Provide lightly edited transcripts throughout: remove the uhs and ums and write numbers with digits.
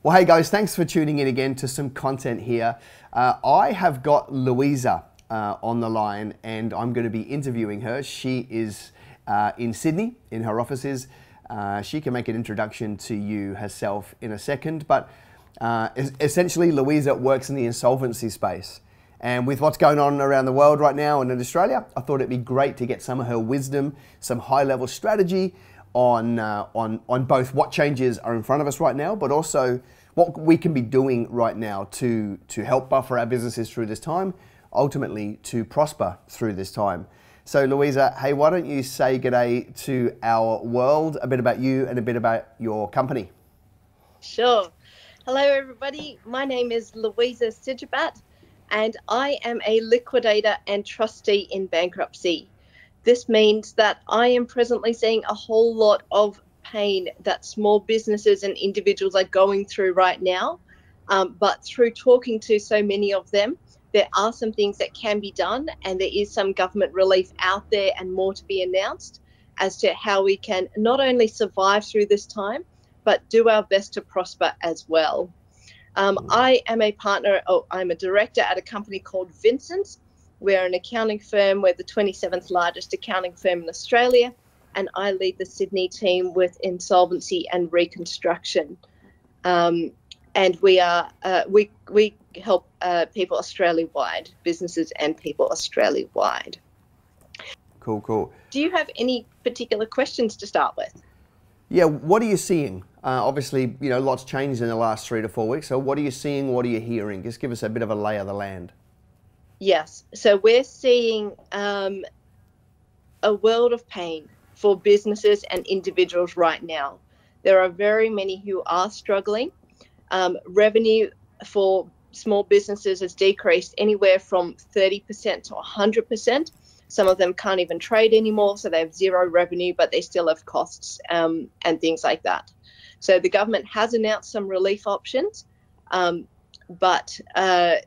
Well, hey guys, thanks for tuning in again to some content here. I have got Louisa on the line and I'm going to be interviewing her. She is in Sydney, in her offices. She can make an introduction to you herself in a second, but essentially Louisa works in the insolvency space. And with what's going on around the world right now and in Australia, I thought it'd be great to get some of her wisdom, some high-level strategy on both what changes are in front of us right now, but also what we can be doing right now to help buffer our businesses through this time, ultimately to prosper through this time. So Louisa, hey, why don't you say g'day to our world, a bit about you and a bit about your company? Sure. Hello, everybody. My name is Louisa Sijabat, and I am a liquidator and trustee in bankruptcy. This means that I am presently seeing a whole lot of pain that small businesses and individuals are going through right now. But through talking to so many of them, there are some things that can be done, and there is some government relief out there and more to be announced as to how we can not only survive through this time, but do our best to prosper as well. I am a partner, I'm a director at a company called Vincents. We're an accounting firm. We're the 27th largest accounting firm in Australia, and I lead the Sydney team with insolvency and reconstruction. And we help people Australia-wide, businesses and people Australia-wide. Cool. Do you have any particular questions to start with? Yeah, what are you seeing? Obviously, lots changed in the last 3 to 4 weeks. So what are you seeing? What are you hearing? Just give us a bit of a lay of the land. Yes, so we're seeing a world of pain for businesses and individuals right now. There are very many who are struggling. Revenue for small businesses has decreased anywhere from 30% to 100%. Some of them can't even trade anymore, so they have zero revenue, but they still have costs and things like that. So the government has announced some relief options, but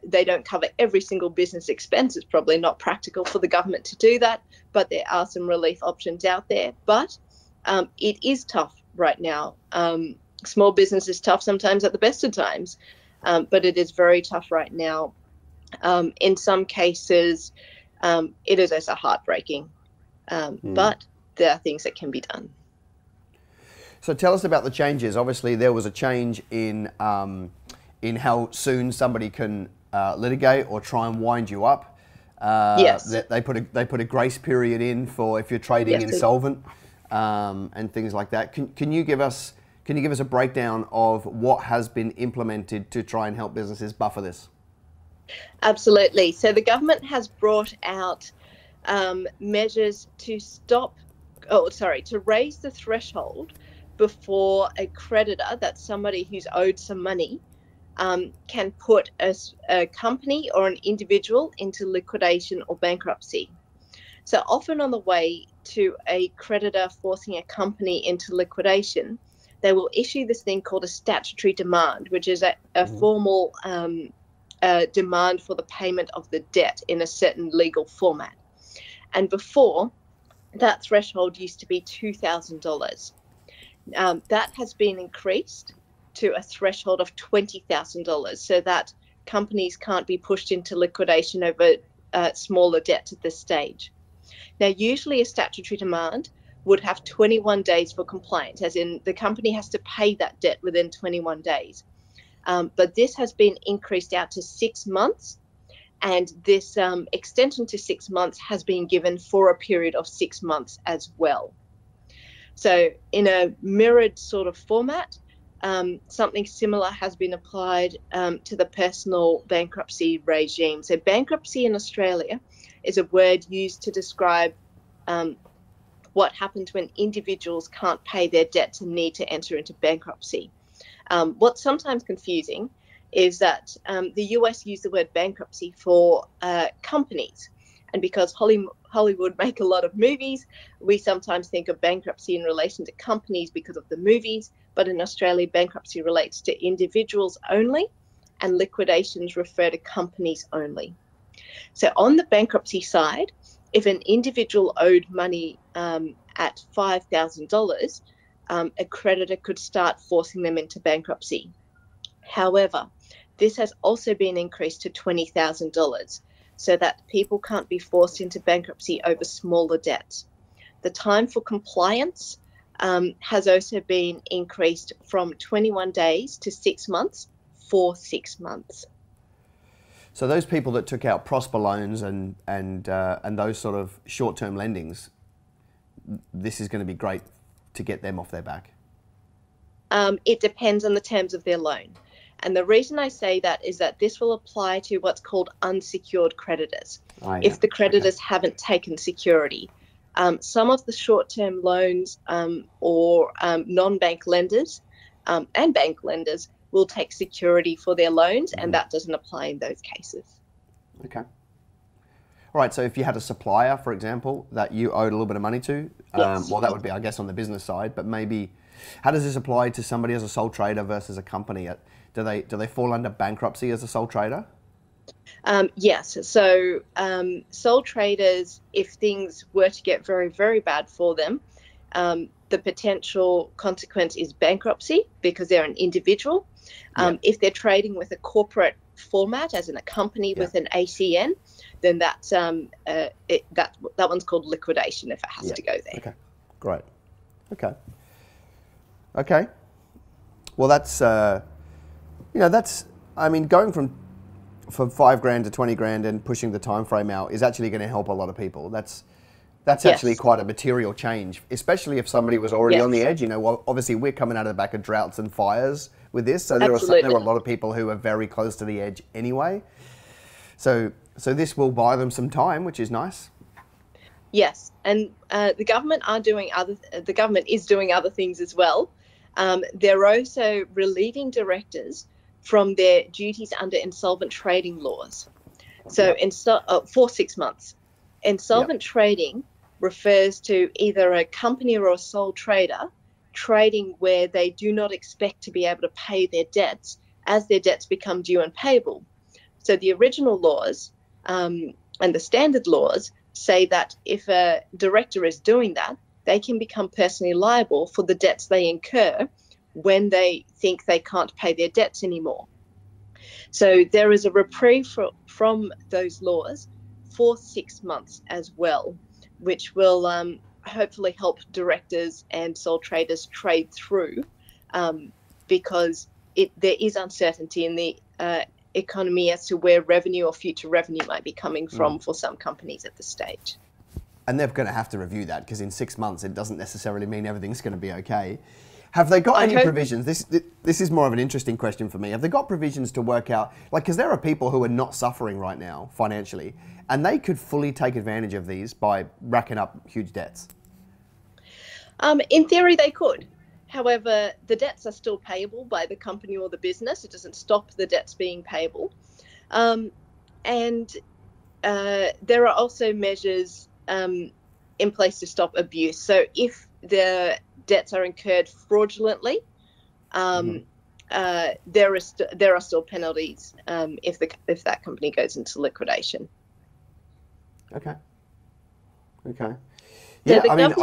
they don't cover every single business expense. It's probably not practical for the government to do that, but there are some relief options out there. But it is tough right now. Small business is tough sometimes at the best of times, but it is very tough right now. In some cases, it is also heartbreaking, but there are things that can be done. So tell us about the changes. Obviously, there was a change in how soon somebody can litigate or try and wind you up. Yes. They put a grace period in for if you're trading insolvent and things like that. Can you give us a breakdown of what has been implemented to try and help businesses buffer this? Absolutely. So the government has brought out measures to to raise the threshold before a creditor, that's somebody who's owed some money, can put a company or an individual into liquidation or bankruptcy. So often on the way to a creditor forcing a company into liquidation, they will issue this thing called a statutory demand, which is a formal demand for the payment of the debt in a certain legal format. And before, that threshold used to be $2,000. That has been increased to a threshold of $20,000 so that companies can't be pushed into liquidation over smaller debts at this stage. Now, usually a statutory demand would have 21 days for compliance, as in the company has to pay that debt within 21 days. But this has been increased out to 6 months, and this extension to 6 months has been given for a period of 6 months as well. So in a mirrored sort of format, something similar has been applied to the personal bankruptcy regime. So bankruptcy in Australia is a word used to describe what happens when individuals can't pay their debts and need to enter into bankruptcy. What's sometimes confusing is that the US use the word bankruptcy for companies. And because Hollywood make a lot of movies, we sometimes think of bankruptcy in relation to companies because of the movies. But in Australia, bankruptcy relates to individuals only, and liquidations refer to companies only. So on the bankruptcy side, if an individual owed money at $5,000, a creditor could start forcing them into bankruptcy. However, this has also been increased to $20,000 so that people can't be forced into bankruptcy over smaller debts. The time for compliance has also been increased from 21 days to 6 months for 6 months. So those people that took out prosper loans and those sort of short-term lendings, this is going to be great to get them off their back. It depends on the terms of their loan. And the reason I say that is that this will apply to what's called unsecured creditors. Oh, yeah. If the creditors haven't taken security. Some of the short-term loans or non-bank lenders and bank lenders will take security for their loans, and that doesn't apply in those cases. Okay. All right, so if you had a supplier, for example, that you owed a little bit of money to, Yes. well, that would be, I guess, on the business side, but maybe, how does this apply to somebody as a sole trader versus a company? Do they fall under bankruptcy as a sole trader? Yes. So sole traders, if things were to get very, very bad for them, the potential consequence is bankruptcy because they're an individual. If they're trading with a corporate format, as in a company with an ACN, then that's that one's called liquidation if it has to go there. Okay, great. Okay. Well, that's I mean, going from $5,000 to $20,000 and pushing the time frame out is actually going to help a lot of people. That's actually quite a material change, especially if somebody was already on the edge. You know, well, obviously we're coming out of the back of droughts and fires with this, so there are a lot of people who are very close to the edge anyway. So this will buy them some time, which is nice. Yes, and the government is doing other things as well. They're also relieving directors from their duties under insolvent trading laws. So for 6 months. Insolvent trading refers to either a company or a sole trader trading where they do not expect to be able to pay their debts as their debts become due and payable. So the original laws and the standard laws say that if a director is doing that, they can become personally liable for the debts they incur when they think they can't pay their debts anymore. So there is a reprieve from those laws for 6 months as well, which will hopefully help directors and sole traders trade through because there is uncertainty in the economy as to where revenue or future revenue might be coming from for some companies at this stage. And they're going to have to review that because in 6 months it doesn't necessarily mean everything's going to be okay. Have they got any provisions? This is more of an interesting question for me. Have they got provisions to work out, like, because there are people who are not suffering right now financially, and they could fully take advantage of these by racking up huge debts? In theory, they could. However, the debts are still payable by the company or the business. It doesn't stop the debts being payable. And there are also measures in place to stop abuse. So if the debts are incurred fraudulently, there are still penalties if that company goes into liquidation. Okay. Yeah, I mean,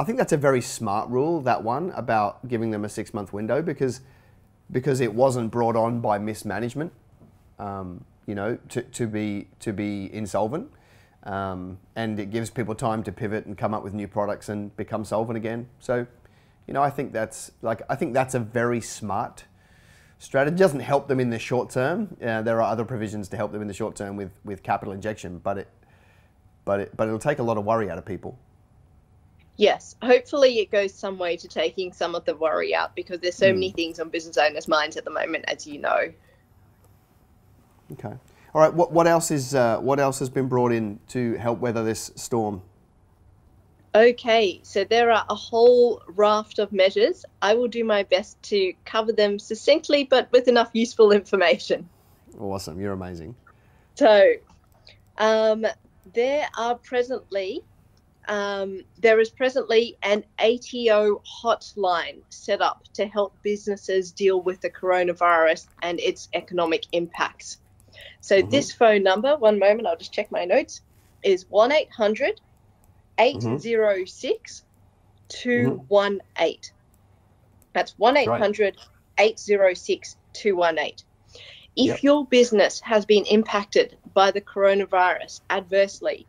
I think that's a very smart rule, that one about giving them a 6 month window, because it wasn't brought on by mismanagement, to be insolvent. And it gives people time to pivot and come up with new products and become solvent again. So, I think that's a very smart strategy. It doesn't help them in the short term. There are other provisions to help them in the short term with capital injection, but it'll take a lot of worry out of people. Yes, hopefully it goes some way to taking some of the worry out because there's so many things on business owners' minds at the moment, as you know. Okay. All right. What else has been brought in to help weather this storm? Okay, so there are a whole raft of measures. I will do my best to cover them succinctly, but with enough useful information. Awesome. You're amazing. So, there is presently an ATO hotline set up to help businesses deal with the coronavirus and its economic impacts. So this phone number, one moment, I'll just check my notes, is 1-800-806-218. That's 1-800-806-218. 218. If Yep. your business has been impacted by the coronavirus adversely,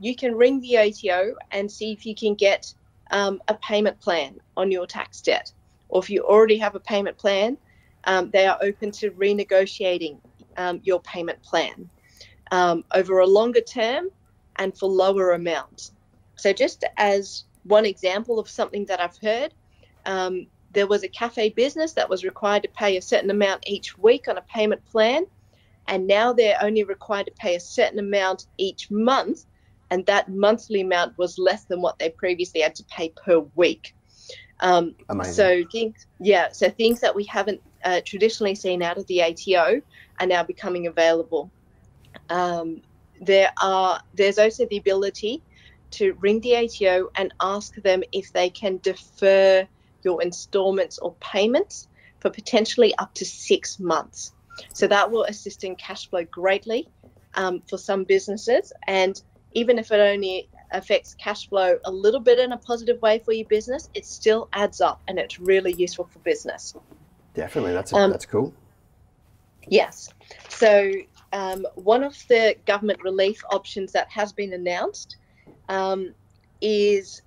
you can ring the ATO and see if you can get a payment plan on your tax debt. Or if you already have a payment plan, they are open to renegotiating your payment plan over a longer term and for lower amounts. So just as one example of something that I've heard, there was a cafe business that was required to pay a certain amount each week on a payment plan, and now they're only required to pay a certain amount each month, and that monthly amount was less than what they previously had to pay per week. Amazing. So things that we haven't traditionally seen out of the ATO are now becoming available. There's also the ability to ring the ATO and ask them if they can defer your installments or payments for potentially up to 6 months. So that will assist in cash flow greatly for some businesses. And even if it only affects cash flow a little bit in a positive way for your business, it still adds up and it's really useful for business. Definitely, that's cool. Yes. So one of the government relief options that has been announced is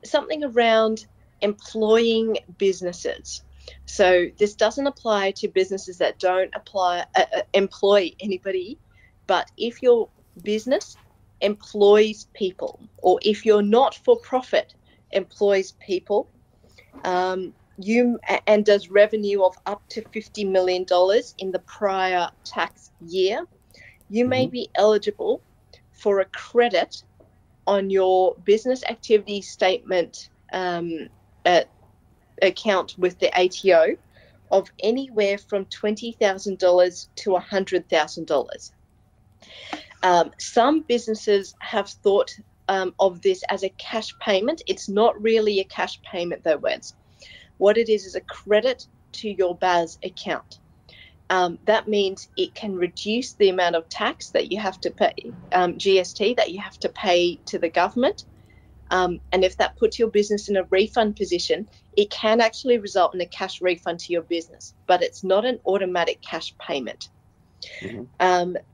something around employing businesses. So this doesn't apply to businesses that don't employ anybody, but if your business employs people, or if your not-for-profit employs people, and does revenue of up to $50 million in the prior tax year, you may be eligible for a credit on your business activity statement account with the ATO of anywhere from $20,000 to $100,000. Some businesses have thought of this as a cash payment. It's not really a cash payment though, Wez. What it is a credit to your BAS account. That means it can reduce the amount of tax that you have to pay, GST, that you have to pay to the government. And if that puts your business in a refund position, it can actually result in a cash refund to your business, but it's not an automatic cash payment.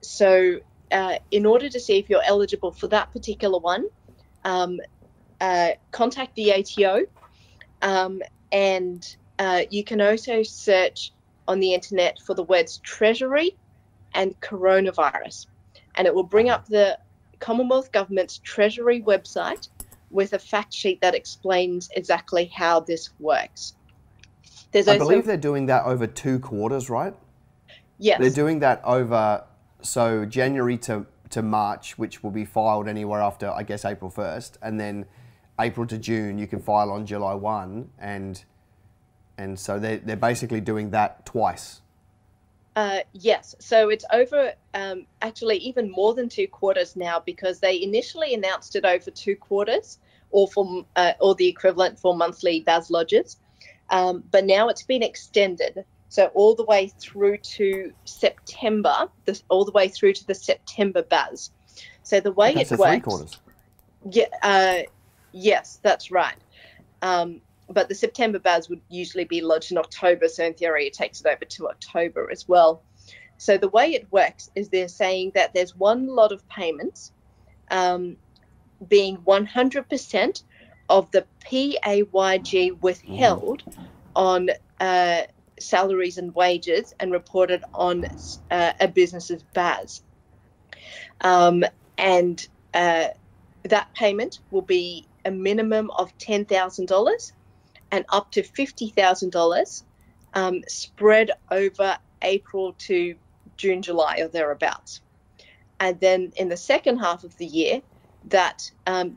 So in order to see if you're eligible for that particular one, contact the ATO, and you can also search on the internet for the words Treasury and coronavirus, and it will bring up the Commonwealth Government's Treasury website with a fact sheet that explains exactly how this works. I believe they're doing that over 2 quarters, right? Yes. They're doing that over, so January to March, which will be filed anywhere after, I guess, April 1st, and then April to June, you can file on July 1, and so they're basically doing that twice. Yes, so it's over actually even more than 2 quarters now, because they initially announced it over 2 quarters or the equivalent for monthly BAS lodges, but now it's been extended. So all the way through to September, all the way through to the September BAS. So the way it works, 3 quarters. Yeah, yes, that's right. But the September BAS would usually be lodged in October, so in theory it takes it over to October as well. So the way it works is they're saying that there's one lot of payments being 100% of the PAYG withheld on salaries and wages and reported on a business's BAS. And that payment will be a minimum of $10,000 and up to $50,000 spread over April to June, July, or thereabouts. And then in the second half of the year, that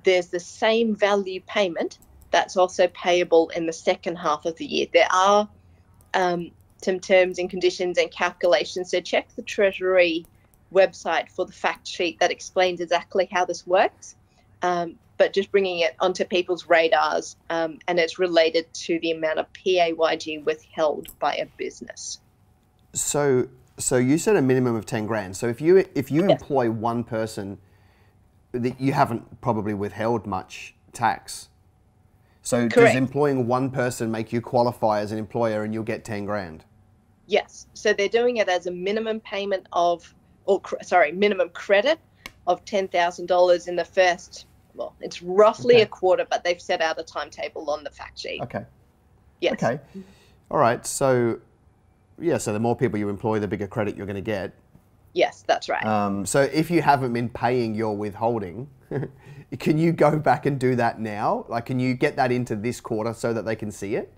there's the same value payment that's also payable in the second half of the year. There are some terms and conditions and calculations, so check the Treasury website for the fact sheet that explains exactly how this works. But just bringing it onto people's radars, and it's related to the amount of PAYG withheld by a business. So you said a minimum of 10 grand. So if you employ one person, that you haven't probably withheld much tax. So Correct. Does employing one person make you qualify as an employer and you'll get 10 grand? Yes. So they're doing it as a minimum payment of, minimum credit of $10,000 in the first, well, it's roughly a quarter, but they've set out a timetable on the fact sheet. Okay. Yes. Okay. All right. So, yeah, so the more people you employ, the bigger credit you're going to get. Yes, that's right. So if you haven't been paying your withholding, can you go back and do that now? Like, can you get that into this quarter so that they can see it?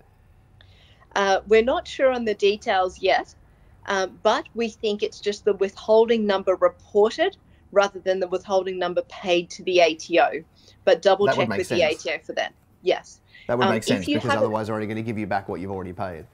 We're not sure on the details yet, but we think it's just the withholding number reported rather than the withholding number paid to the ATO. But double check with the ATO for that. Yes. That would make sense, because otherwise they're already going to give you back what you've already paid.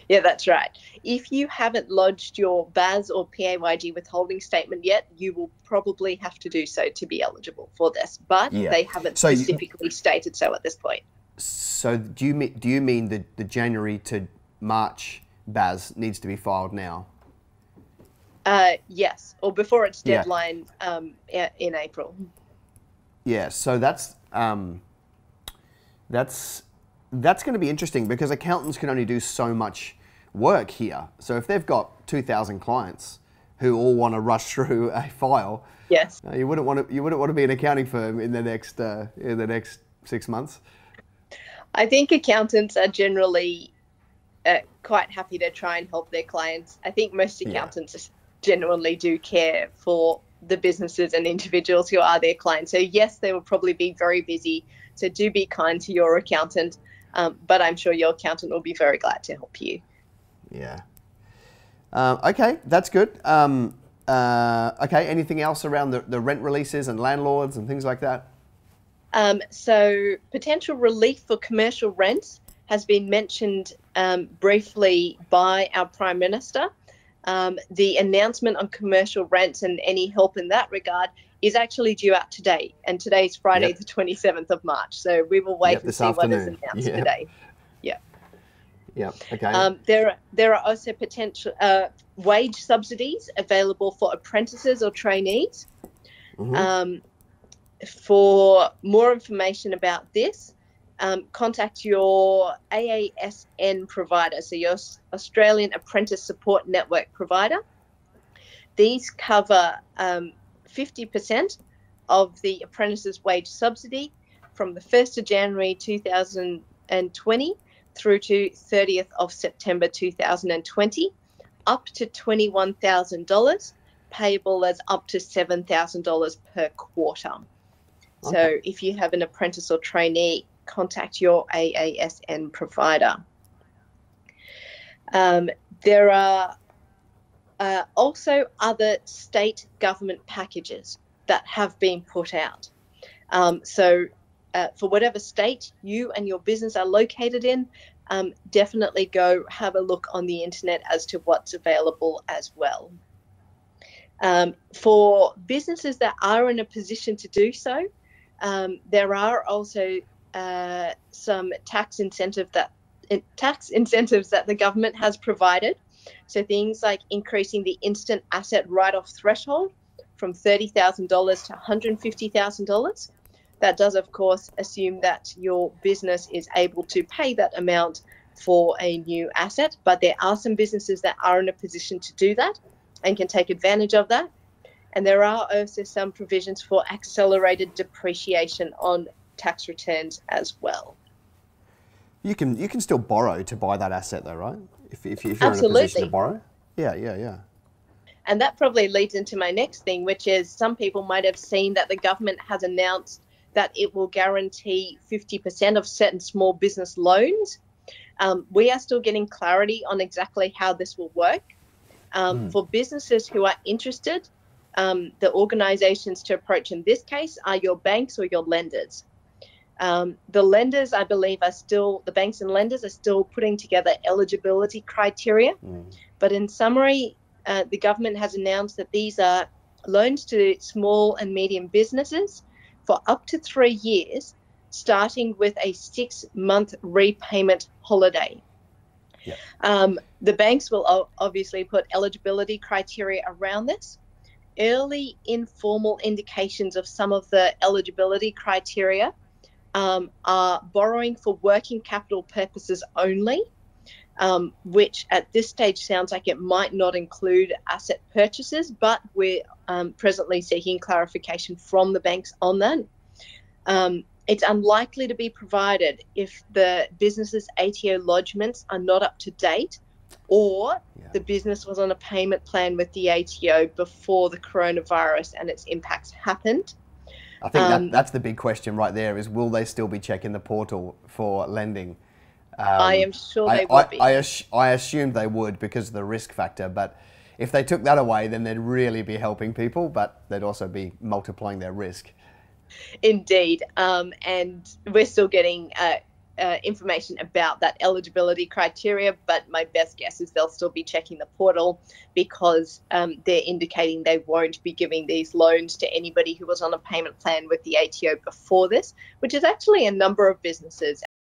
Yeah, that's right. If you haven't lodged your BAS or PAYG withholding statement yet, you will probably have to do so to be eligible for this. But they haven't specifically stated so at this point. So do you mean the January to March BAS needs to be filed now? Yes, or before its deadline in April. Yeah, so that's going to be interesting, because accountants can only do so much work here. So if they've got 2,000 clients who all want to rush through a file, yes, you wouldn't want to be an accounting firm in the next 6 months. I think accountants are generally quite happy to try and help their clients. I think most accountants genuinely do care for the businesses and individuals who are their clients. So yes, they will probably be very busy. So do be kind to your accountant, but I'm sure your accountant will be very glad to help you. Yeah. Okay, that's good. Okay, anything else around the rent releases and landlords and things like that? So potential relief for commercial rents has been mentioned briefly by our Prime Minister. The announcement on commercial rents and any help in that regard is actually due out today, and today's Friday, the 27th of March. So we will wait and see what is announced today. Yeah. Yeah. Okay. There are also potential wage subsidies available for apprentices or trainees. Mm-hmm. For more information about this, contact your AASN provider, so your Australian Apprentice Support Network provider. These cover 50% of the apprentice's wage subsidy from the 1st of January 2020 through to 30th of September 2020, up to $21,000, payable as up to $7,000 per quarter. Okay. So if you have an apprentice or trainee, contact your AASN provider. There are also other state government packages that have been put out. So for whatever state you and your business are located in, definitely go have a look on the internet as to what's available as well. For businesses that are in a position to do so, there are also some tax incentives that the government has provided. So things like increasing the instant asset write-off threshold from $30,000 to $150,000. That does, of course, assume that your business is able to pay that amount for a new asset, but there are some businesses that are in a position to do that and can take advantage of that. And there are also some provisions for accelerated depreciation on tax returns as well. You can still borrow to buy that asset though, right? If you're Absolutely. in a position to borrow? Yeah. And that probably leads into my next thing, which is some people might have seen that the government has announced that it will guarantee 50% of certain small business loans. We are still getting clarity on exactly how this will work. For businesses who are interested, the organisations to approach in this case are your banks or your lenders. The lenders, I believe, the banks and lenders are still putting together eligibility criteria. But in summary, the government has announced that these are loans to small and medium businesses for up to 3 years, starting with a 6-month repayment holiday. Yep. The banks will obviously put eligibility criteria around this. Early informal indications of some of the eligibility criteria are borrowing for working capital purposes only, which at this stage sounds like it might not include asset purchases, but we're presently seeking clarification from the banks on that. It's unlikely to be provided if the business's ATO lodgements are not up to date, or the business was on a payment plan with the ATO before the coronavirus and its impacts happened. I think that's the big question right there, is will they still be checking the portal for lending? I am sure they would be. I assumed they would because of the risk factor, but if they took that away, then they'd really be helping people, but they'd also be multiplying their risk. Indeed. And we're still getting information about that eligibility criteria, but my best guess is they'll still be checking the portal, because they're indicating they won't be giving these loans to anybody who was on a payment plan with the ATO before this, which is actually a number of businesses.